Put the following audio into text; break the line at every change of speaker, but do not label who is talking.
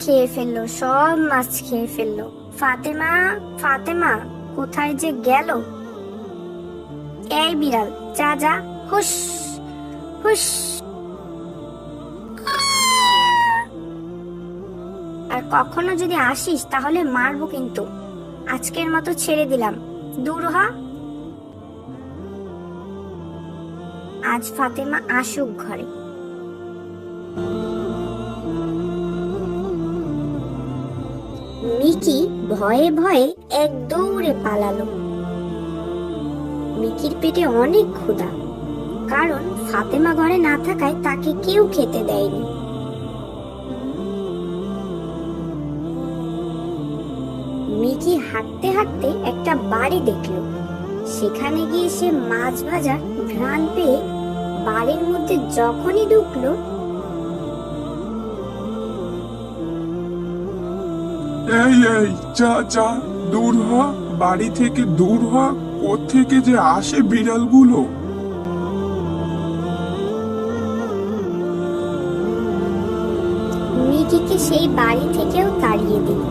খেয়ে ফেললো, সব মাছ খেয়ে ফেললো। ফাতেমা, ফাতেমা কোথায় যে গেল? এই বিড়াল, যা যা, হুস হুস। আর কখনো যদি আসিস তাহলে মারবো কিন্তু। আজকের মতো ছেড়ে দিলাম, দূর হ। আজ ফাতেমা আসুক ঘরে। মিকি ভয়ে ভয়ে এক দৌড়ে পালালো। মিকির পেটে অনেক ক্ষুধা, কারণ ফাতেমা ঘরে না থাকায় তাকে কেউ খেতে দেয়নি। মিকি হাঁটতে হাঁটতে একটা বাড়ি দেখলো। সেখানে গিয়ে সে মাছ ভাজার ঘ্রাণ পেয়ে বাড়ির মধ্যে যখনই ঢুকলো,
এই এই যা যা, দূর হ, বাড়ি থেকে দূর হ। কোত্থেকে যে আসে বিড়ালগুলো!
মিকিকে সেই বাড়ি থেকেও তাড়িয়ে দিল।